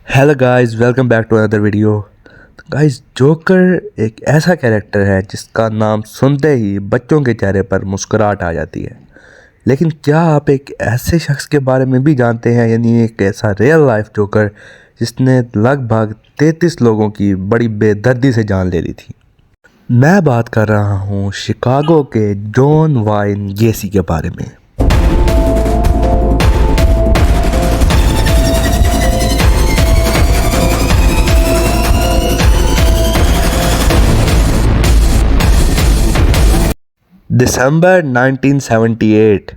Hello guys, welcome back to another video. Guys, joker ایک ایسا character ہے جس کا نام سنتے ہی بچوں کے چہرے پر مسکراہٹ آ جاتی ہے۔ لیکن کیا آپ ایک ایسے شخص کے بارے میں بھی جانتے ہیں، یعنی ایک ایسا ریئل لائف جوکر جس نے لگ بھگ 33 لوگوں کی بڑی بے دردی سے جان لے لی تھی؟ میں بات کر رہا ہوں شکاگو کے جان وائن گیسی کے بارے میں۔ دسمبر 1978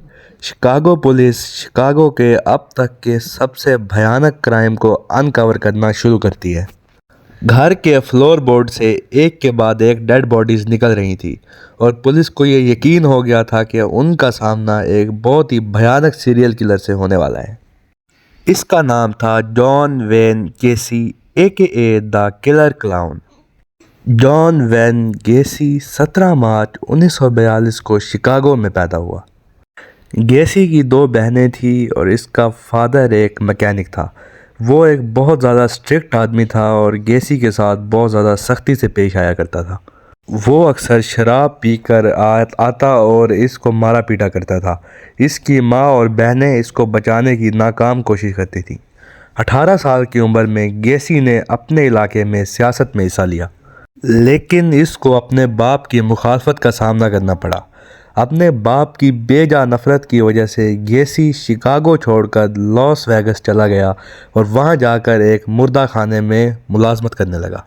شکاگو پولیس شکاگو کے اب تک کے سب سے بھیانک کرائم کو انکور کرنا شروع کرتی ہے۔ گھر کے فلور بورڈ سے ایک کے بعد ایک ڈیڈ باڈیز نکل رہی تھی اور پولیس کو یہ یقین ہو گیا تھا کہ ان کا سامنا ایک بہت ہی بھیانک سیریل کلر سے ہونے والا ہے۔ اس کا نام تھا John Wayne Gacy AKA the killer clown. John Wayne Gacy 17 March 1942 کو شکاگو میں پیدا ہوا۔ گیسی کی 2 بہنیں تھیں اور اس کا فادر ایک میکینک تھا۔ وہ ایک بہت زیادہ اسٹرکٹ آدمی تھا اور گیسی کے ساتھ بہت زیادہ سختی سے پیش آیا کرتا تھا۔ وہ اکثر شراب پی کر آتا اور اس کو مارا پیٹا کرتا تھا۔ اس کی ماں اور بہنیں اس کو بچانے کی ناکام کوشش کرتی تھیں۔ 18 سال کی عمر میں گیسی نے اپنے علاقے میں سیاست میں حصہ لیا، لیکن اس کو اپنے باپ کی مخالفت کا سامنا کرنا پڑا۔ اپنے باپ کی بے جا نفرت کی وجہ سے گیسی شکاگو چھوڑ کر لاس ویگس چلا گیا اور وہاں جا کر ایک مردہ خانے میں ملازمت کرنے لگا۔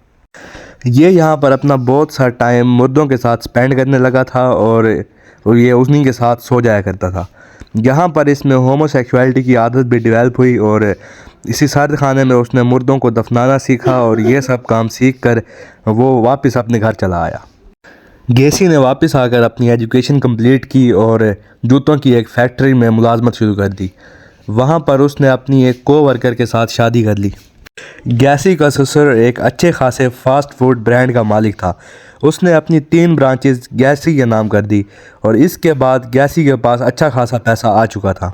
یہ یہاں پر اپنا بہت سا ٹائم مردوں کے ساتھ سپینڈ کرنے لگا تھا اور یہ انہی کے ساتھ سو جایا کرتا تھا۔ یہاں پر اس میں ہومو سیکشوالٹی کی عادت بھی ڈیولپ ہوئی اور اسی سرد خانے میں اس نے مردوں کو دفنانا سیکھا اور یہ سب کام سیکھ کر وہ واپس اپنے گھر چلا آیا۔ گیسی نے واپس آ کر اپنی ایجوکیشن کمپلیٹ کی اور جوتوں کی ایک فیکٹری میں ملازمت شروع کر دی۔ وہاں پر اس نے اپنی ایک کو ورکر کے ساتھ شادی کر لی۔ گیسی کا سسر ایک اچھے خاصے فاسٹ فوڈ برانڈ کا مالک تھا۔ اس نے اپنی 3 برانچز گیسی کے نام کر دی اور اس کے بعد گیسی کے پاس اچھا خاصا پیسہ آ چکا تھا۔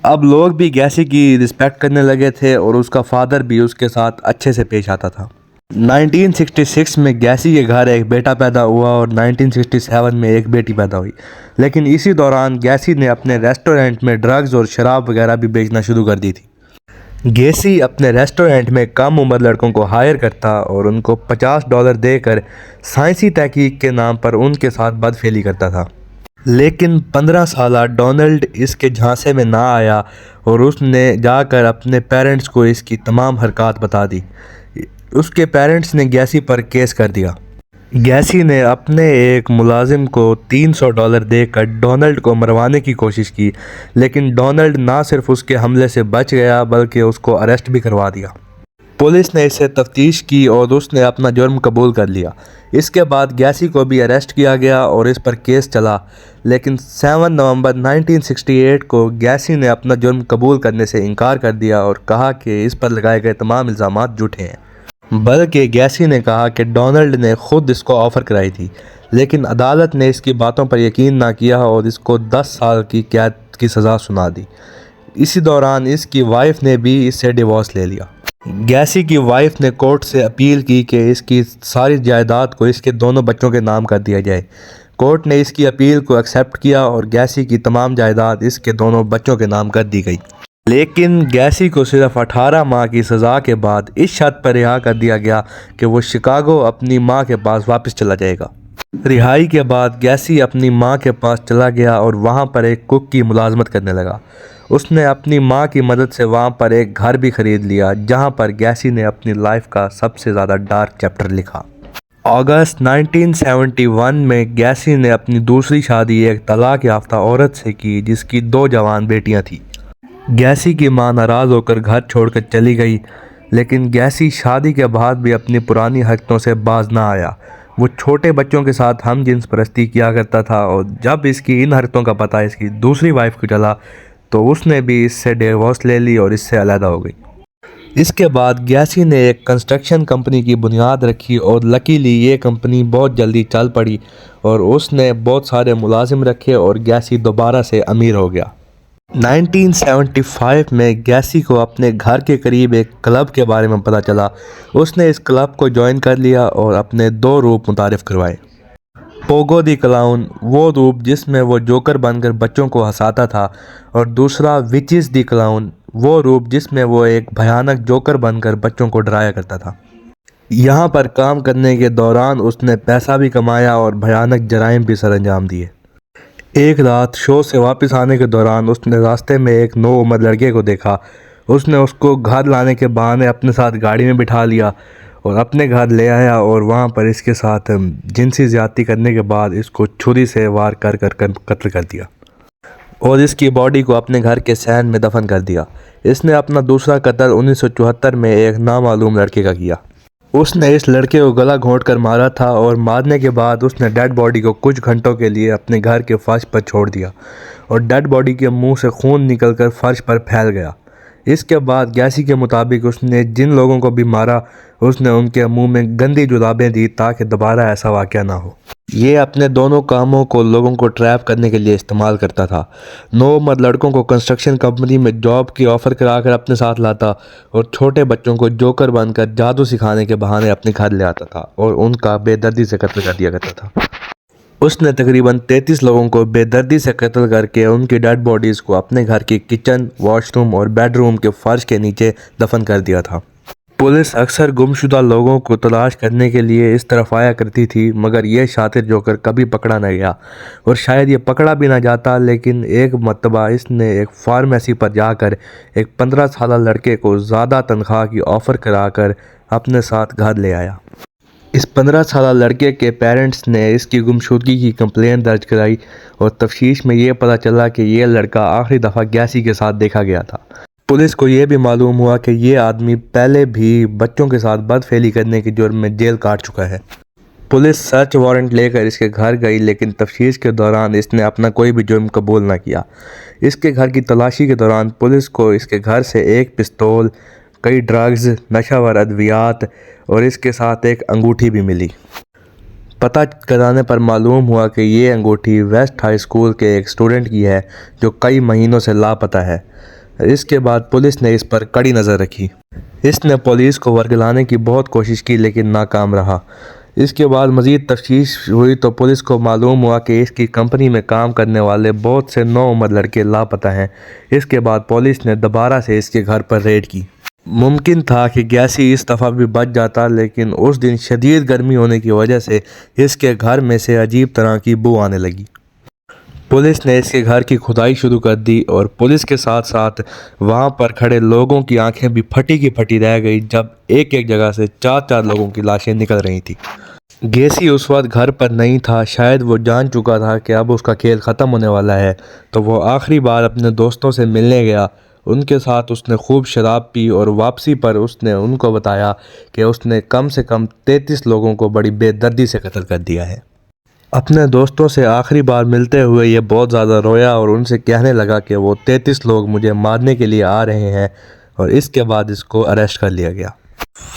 اب لوگ بھی گیسی کی رسپیکٹ کرنے لگے تھے اور اس کا فادر بھی اس کے ساتھ اچھے سے پیش آتا تھا۔ 1966 میں گیسی کے گھر ایک بیٹا پیدا ہوا اور 1967 میں ایک بیٹی پیدا ہوئی، لیکن اسی دوران گیسی نے اپنے ریسٹورنٹ میں ڈرگز اور شراب وغیرہ بھی بیچنا شروع کر دی تھی۔ گیسی اپنے ریسٹورنٹ میں کم عمر لڑکوں کو ہائر کرتا اور ان کو $50 دے کر سائنسی تحقیق کے نام پر ان کے ساتھ بدفعلی کرتا تھا۔ لیکن 15 سالہ ڈونلڈ اس کے جھانسے میں نہ آیا اور اس نے جا کر اپنے پیرنٹس کو اس کی تمام حرکات بتا دی۔ اس کے پیرنٹس نے گیسی پر کیس کر دیا۔ گیسی نے اپنے ایک ملازم کو $300 دے کر ڈونلڈ کو مروانے کی کوشش کی، لیکن ڈونلڈ نہ صرف اس کے حملے سے بچ گیا بلکہ اس کو اریسٹ بھی کروا دیا۔ پولیس نے اسے تفتیش کی اور اس نے اپنا جرم قبول کر لیا۔ اس کے بعد گیسی کو بھی اریسٹ کیا گیا اور اس پر کیس چلا، لیکن 7 نومبر 1968 کو گیسی نے اپنا جرم قبول کرنے سے انکار کر دیا اور کہا کہ اس پر لگائے گئے تمام الزامات جھوٹے ہیں۔ بلکہ گیسی نے کہا کہ ڈونلڈ نے خود اس کو آفر کرائی تھی، لیکن عدالت نے اس کی باتوں پر یقین نہ کیا اور اس کو 10 سال کی قید کی سزا سنا دی۔ اسی دوران اس کی وائف نے بھی اس سے ڈیورس لے لیا۔ گیسی کی وائف نے کورٹ سے اپیل کی کہ اس کی ساری جائیداد کو اس کے دونوں بچوں کے نام کر دیا جائے۔ کورٹ نے اس کی اپیل کو ایکسیپٹ کیا اور گیسی کی تمام جائیداد اس کے دونوں بچوں کے نام کر دی گئی۔ لیکن گیسی کو صرف 18 ماہ کی سزا کے بعد اس شرط پر رہا کر دیا گیا کہ وہ شکاگو اپنی ماں کے پاس واپس چلا جائے گا۔ رہائی کے بعد گیسی اپنی ماں کے پاس چلا گیا اور وہاں پر ایک کک کی ملازمت کرنے لگا۔ اس نے اپنی ماں کی مدد سے وہاں پر ایک گھر بھی خرید لیا، جہاں پر گیسی نے اپنی لائف کا سب سے زیادہ ڈارک چیپٹر لکھا۔ اگست 1971 میں گیسی نے اپنی دوسری شادی ایک طلاق یافتہ عورت سے کی جس کی 2 جوان بیٹیاں تھیں۔ گیسی کی ماں ناراض ہو کر گھر چھوڑ کر چلی گئی، لیکن گیسی شادی کے بعد بھی اپنی پرانی حرکتوں سے باز نہ آیا۔ وہ چھوٹے بچوں کے ساتھ ہم جنس پرستی کیا کرتا تھا اور جب اس کی ان حرکتوں کا پتہ اس کی دوسری وائف کو چلا تو اس نے بھی اس سے ڈیورس لے لی اور اس سے علیحدہ ہو گئی۔ اس کے بعد گیسی نے ایک کنسٹرکشن کمپنی کی بنیاد رکھی اور لکیلی یہ کمپنی بہت جلدی چل پڑی اور اس نے بہت سارے ملازم رکھے اور گیسی دوبارہ سے امیر ہو گیا۔ 1975 میں گیسی کو اپنے گھر کے قریب ایک کلب کے بارے میں پتہ چلا۔ اس نے اس کلب کو جوائن کر لیا اور اپنے دو روپ متعارف کروائے۔ پوگو دی کلاؤن وہ روپ جس میں وہ جوکر بن کر بچوں کو ہنساتا تھا، اور دوسرا وچز دی کلاؤن وہ روپ جس میں وہ ایک بھیانک جوکر بن کر بچوں کو ڈرایا کرتا تھا۔ یہاں پر کام کرنے کے دوران اس نے پیسہ بھی کمایا اور بھیانک جرائم بھی سر انجام دیے۔ ایک رات شو سے واپس آنے کے دوران اس نے راستے میں ایک نوعمر لڑکے کو دیکھا۔ اس نے اس کو گھر لانے کے بہانے اپنے ساتھ گاڑی میں بٹھا لیا اور اپنے گھر لے آیا، اور وہاں پر اس کے ساتھ جنسی زیادتی کرنے کے بعد اس کو چھری سے وار کر قتل کر دیا اور اس کی باڈی کو اپنے گھر کے صحن میں دفن کر دیا۔ اس نے اپنا دوسرا قتل 1974 میں ایک نامعلوم لڑکے کا کیا۔ اس نے اس لڑکے کو گلا گھونٹ کر مارا تھا، اور مارنے کے بعد اس نے ڈیڈ باڈی کو کچھ گھنٹوں کے لیے اپنے گھر کے فرش پر چھوڑ دیا، اور ڈیڈ باڈی کے منہ سے خون نکل کر فرش پر پھیل گیا۔ اس کے بعد گیسی کے مطابق اس نے جن لوگوں کو بھی مارا اس نے ان کے منہ میں گندی جرابیں دی تاکہ دوبارہ ایسا واقعہ نہ ہو۔ یہ اپنے دونوں کاموں کو لوگوں کو ٹریپ کرنے کے لیے استعمال کرتا تھا۔ نوعمر لڑکوں کو کنسٹرکشن کمپنی میں جاب کی آفر کرا کر اپنے ساتھ لاتا، اور چھوٹے بچوں کو جوکر بن کر جادو سکھانے کے بہانے اپنے گھر لے آتا تھا اور ان کا بے دردی سے قتل کر دیا کرتا تھا۔ اس نے تقریباً 33 لوگوں کو بے دردی سے قتل کر کے ان کی ڈیڈ باڈیز کو اپنے گھر کی کچن، واش روم اور بیڈ روم کے فرش کے نیچے دفن کر دیا تھا۔ پولیس اکثر گمشدہ لوگوں کو تلاش کرنے کے لیے اس طرف آیا کرتی تھی، مگر یہ شاطر جوکر کبھی پکڑا نہ گیا، اور شاید یہ پکڑا بھی نہ جاتا۔ لیکن ایک مرتبہ اس نے ایک فارمیسی پر جا کر ایک 15 سالہ لڑکے کو زیادہ تنخواہ کی آفر کرا کر اپنے ساتھ گھر لے آیا۔ اس 15 سالہ لڑکے کے پیرنٹس نے اس کی گمشدگی کی کمپلین درج کرائی، اور تفتیش میں یہ پتہ چلا کہ یہ لڑکا آخری دفعہ گیسی کے ساتھ دیکھا گیا تھا۔ پولیس کو یہ بھی معلوم ہوا کہ یہ آدمی پہلے بھی بچوں کے ساتھ بدفعلی کرنے کے جرم میں جیل کاٹ چکا ہے۔ پولیس سرچ وارنٹ لے کر اس کے گھر گئی، لیکن تفتیش کے دوران اس نے اپنا کوئی بھی جرم قبول نہ کیا۔ اس کے گھر کی تلاشی کے دوران پولیس کو اس کے گھر سے ایک پستول، کئی ڈرگز، نشہ ور ادویات اور اس کے ساتھ ایک انگوٹھی بھی ملی۔ پتہ کرانے پر معلوم ہوا کہ یہ انگوٹھی ویسٹ ہائی اسکول کے ایک اسٹوڈنٹ کی ہے جو کئی مہینوں سے لاپتہ ہے۔ اس کے بعد پولیس نے اس پر کڑی نظر رکھی۔ اس نے پولیس کو ورگلانے کی بہت کوشش کی لیکن ناکام رہا۔ اس کے بعد مزید تفتیش ہوئی تو پولیس کو معلوم ہوا کہ اس کی کمپنی میں کام کرنے والے بہت سے نوعمر لڑکے لاپتہ ہیں۔ اس کے بعد پولیس نے دوبارہ سے اس کے گھر پر ریڈ کی۔ ممکن تھا کہ گیسی اس دفعہ بھی بچ جاتا، لیکن اس دن شدید گرمی ہونے کی وجہ سے اس کے گھر میں سے عجیب طرح کی بو آنے لگی۔ پولیس نے اس کے گھر کی کھدائی شروع کر دی، اور پولیس کے ساتھ ساتھ وہاں پر کھڑے لوگوں کی آنکھیں بھی پھٹی کی پھٹی رہ گئی جب ایک جگہ سے 4 لوگوں کی لاشیں نکل رہی تھیں۔ گیسی اس وقت گھر پر نہیں تھا۔ شاید وہ جان چکا تھا کہ اب اس کا کھیل ختم ہونے والا ہے، تو وہ آخری بار اپنے دوستوں سے ملنے گیا۔ ان کے ساتھ اس نے خوب شراب پی، اور واپسی پر اس نے ان کو بتایا کہ اس نے کم سے کم 33 لوگوں کو بڑی بے دردی سے قتل کر دیا ہے۔ اپنے دوستوں سے آخری بار ملتے ہوئے یہ بہت زیادہ رویا اور ان سے کہنے لگا کہ وہ 33 لوگ مجھے مارنے کے لیے آ رہے ہیں، اور اس کے بعد اس کو اریسٹ کر لیا گیا۔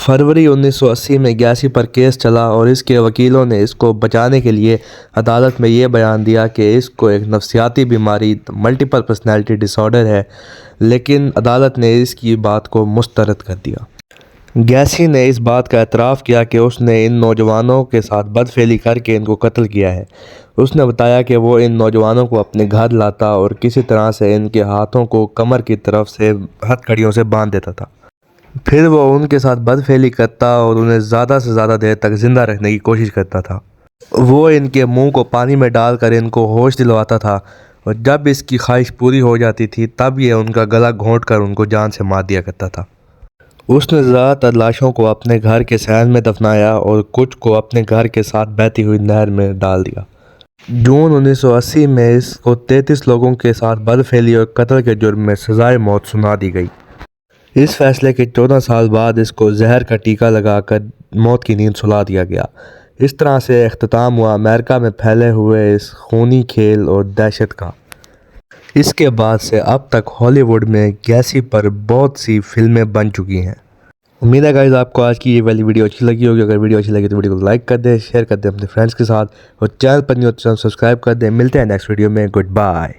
فروری 1980 میں گیسی پر کیس چلا، اور اس کے وکیلوں نے اس کو بچانے کے لیے عدالت میں یہ بیان دیا کہ اس کو ایک نفسیاتی بیماری ملٹیپل پرسنالٹی ڈس آرڈر ہے، لیکن عدالت نے اس کی بات کو مسترد کر دیا۔ گیسی نے اس بات کا اعتراف کیا کہ اس نے ان نوجوانوں کے ساتھ بدفعلی کر کے ان کو قتل کیا ہے۔ اس نے بتایا کہ وہ ان نوجوانوں کو اپنے گھر لاتا اور کسی طرح سے ان کے ہاتھوں کو کمر کی طرف سے ہتھکڑیوں سے باندھ دیتا تھا۔ پھر وہ ان کے ساتھ بدفعلی کرتا اور انہیں زیادہ سے زیادہ دیر تک زندہ رکھنے کی کوشش کرتا تھا۔ وہ ان کے منہ کو پانی میں ڈال کر ان کو ہوش دلواتا تھا، اور جب اس کی خواہش پوری ہو جاتی تھی تب یہ ان کا گلا گھونٹ کر ان کو جان سے مار دیا کرتا تھا۔ اس نے زیادہ تر لاشوں کو اپنے گھر کے صحن میں دفنایا اور کچھ کو اپنے گھر کے ساتھ بہتی ہوئی نہر میں ڈال دیا۔ جون 1980 میں اس کو 33 لوگوں کے ساتھ بدفعلی اور قتل کے جرم میں سزائے موت سنا دی گئی۔ اس فیصلے کے 14 سال بعد اس کو زہر کا ٹیکہ لگا کر موت کی نیند سلا دیا گیا۔ اس طرح سے اختتام ہوا امریکہ میں پھیلے ہوئے اس خونی کھیل اور دہشت کا۔ اس کے بعد سے اب تک ہالی ووڈ میں گیسی پر بہت سی فلمیں بن چکی ہیں۔ امید ہے گائز آپ کو آج کی یہ والی ویڈیو اچھی لگی ہوگی۔ اگر ویڈیو اچھی لگی تو ویڈیو کو لائک کر دیں، شیئر کر دیں اپنے فرینڈس کے ساتھ، اور چینل پر نہیں ہو تو چینل سبسکرائب کر دیں۔ ملتے ہیں نیکسٹ ویڈیو میں، گڈ بائے۔